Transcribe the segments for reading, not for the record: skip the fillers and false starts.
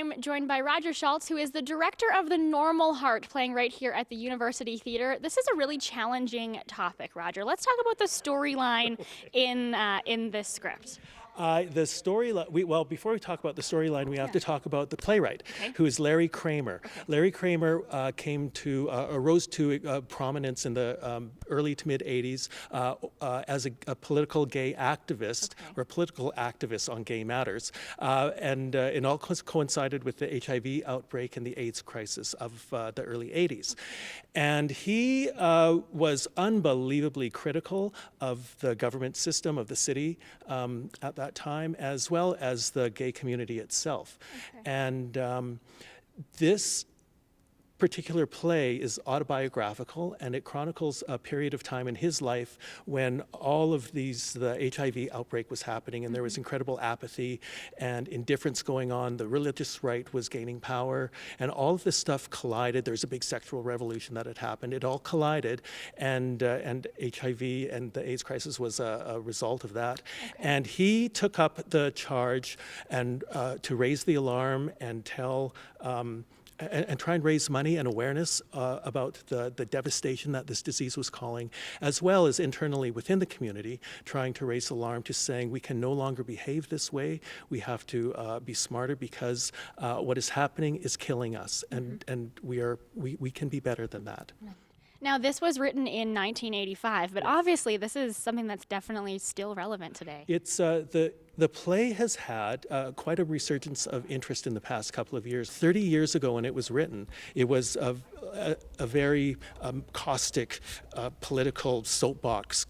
I'm joined by Roger Schultz, who is the director of The Normal Heart, playing right here at the University Theater. This is a really challenging topic, Roger. Let's talk about the storyline in this script. The storyline. Well, before we talk about the storyline, we have to talk about the playwright, who is Larry Kramer. Larry Kramer arose to prominence in the early to mid '80s as a political gay activist or political activist on gay matters, and it all coincided with the HIV outbreak and the AIDS crisis of the early '80s, and he was unbelievably critical of the government system of the city at that time, as well as the gay community itself. And this particular play is autobiographical, and it chronicles a period of time in his life when all of the HIV outbreak was happening, and there was incredible apathy and indifference going on. The religious right was gaining power, and all of this stuff collided. There's a big sexual revolution that had happened. It all collided, and HIV and the AIDS crisis was a result of that. And he took up the charge and to raise the alarm and tell and try and raise money and awareness about the devastation that this disease was causing, as well as internally within the community, trying to raise alarm to saying we can no longer behave this way. We have to be smarter because what is happening is killing us, and we can be better than that. Now, this was written in 1985, but obviously this is something that's definitely still relevant today. It's the play has had quite a resurgence of interest in the past couple of years. 30 years ago when it was written, it was a very caustic political soapbox,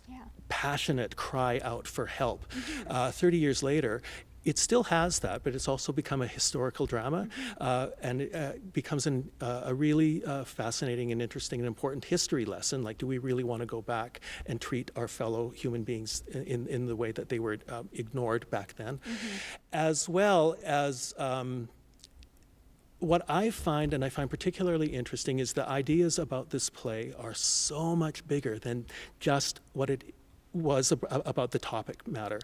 passionate cry out for help. 30 years later, it still has that, but it's also become a historical drama, and it becomes a really fascinating and interesting and important history lesson. Like, do we really want to go back and treat our fellow human beings in the way that they were ignored back then? As well as what I find particularly interesting is the ideas about this play are so much bigger than just what it was about the topic matter,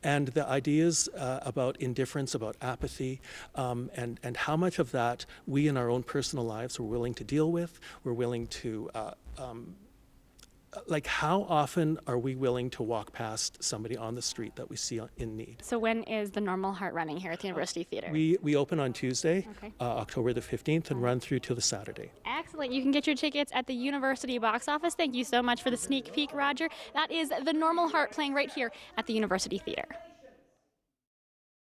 and the ideas about indifference, about apathy, and how much of that we in our own personal lives were willing to deal with, we're willing to like, how often are we willing to walk past somebody on the street that we see in need? So when is The Normal Heart running here at the University Theater? We open on Tuesday, October the 15th, and run through till the Saturday. Excellent. You can get your tickets at the University box office. Thank you so much for the sneak peek, Roger. That is The Normal Heart playing right here at the University Theater.